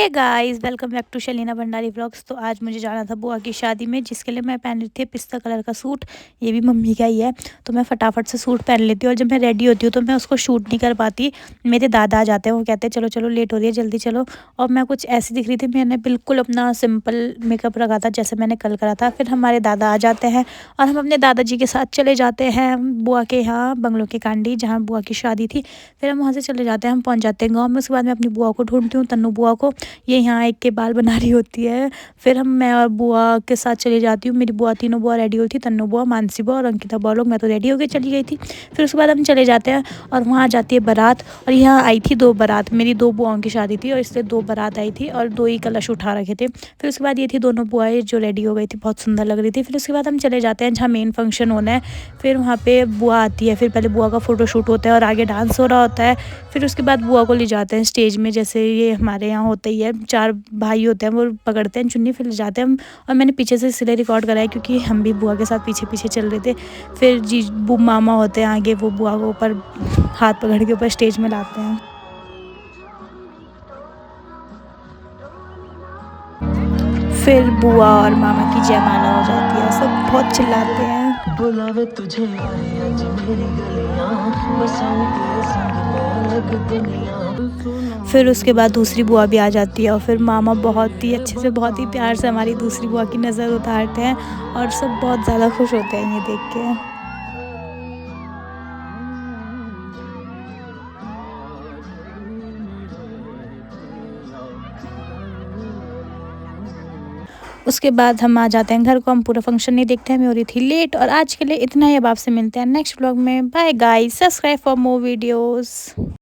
Hey guys, welcome back to Shalina Bhandari vlogs. तो आज मुझे जाना था बुआ की शादी में, जिसके लिए मैं पहन रही थी पिस्ता कलर का सूट। ये भी मम्मी का ही है, तो मैं फटाफट से सूट पहन लेती हूँ। और जब मैं रेडी होती हूँ तो मैं उसको शूट नहीं कर पाती। मेरे दादा आ जाते हैं, वो कहते हैं चलो चलो लेट हो रही है, जल्दी चलो। और मैं कुछ ऐसी दिख रही थी, मैंने बिल्कुल अपना सिंपल मेकअप रखा था जैसे मैंने कल करा था। फिर हमारे दादा आ जाते हैं और हम अपने दादाजी के साथ चले जाते हैं बुआ के यहाँ, बंगलों की कांडी, जहाँ बुआ की शादी थी। फिर हम वहाँ से चले जाते हैं, हम पहुँच जाते हैं गाँव में। उसके बाद मैं अपनी बुआ को ढूंढती हूँ, तन्नू बुआ को। ये यहाँ एक के बाल बना रही होती है। फिर मैं और बुआ के साथ चली जाती हूँ। मेरी बुआ, तीनों बुआ रेडी हुई थी, तन्नू बुआ, मानसी बुआ और अंकिता बुआ लोग। मैं तो रेडी होकर चली गई थी। फिर उसके बाद हम चले जाते हैं और वहाँ आ जाती है बारात। और यहाँ आई थी 2 बारात, मेरी 2 बुआओं की शादी थी और इसलिए 2 बारात आई थी और 2 ही कलश उठा रखे थे। फिर उसके बाद ये थी दोनों बुआएं जो रेडी हो गई थी, बहुत सुंदर लग रही थी। फिर उसके बाद हम चले जाते हैं जहाँ मेन फंक्शन होना है। फिर वहाँ पे बुआ आती है, फिर पहले बुआ का फ़ोटोशूट होता है और आगे डांस हो रहा होता है। फिर उसके बाद बुआ को ले जाते हैं स्टेज में, जैसे ये हमारे यहाँ होता ही है। 4 भाई होते हैं, वो पकड़ते हैं चुन्नी, फिर ले जाते हैं हम। और मैंने पीछे से इसलिए रिकॉर्ड कराया क्योंकि हम भी बुआ के साथ पीछे पीछे चल रहे थे। फिर जी बू मामा होते हैं आगे, वो बुआ को ऊपर हाथ पकड़ के ऊपर स्टेज में लाते हैं। फिर बुआ और मामा की जयमाला हो जाती है, सब बहुत चिल्लाते हैं। बुलावे तुझे आज मेरी गलियां, बसाऊं तेरे संग मैं अलग दुनिया। फिर उसके बाद दूसरी बुआ भी आ जाती है और फिर मामा बहुत ही अच्छे से, बहुत ही प्यार से हमारी दूसरी बुआ की नज़र उतारते हैं और सब बहुत ज़्यादा खुश होते हैं ये देख के। उसके बाद हम आ जाते हैं घर को, हम पूरा फंक्शन नहीं देखते हैं, मैं हो रही थी लेट। और आज के लिए इतना ही, अब आपसे मिलते हैं नेक्स्ट व्लॉग में। Bye guys, subscribe for more videos.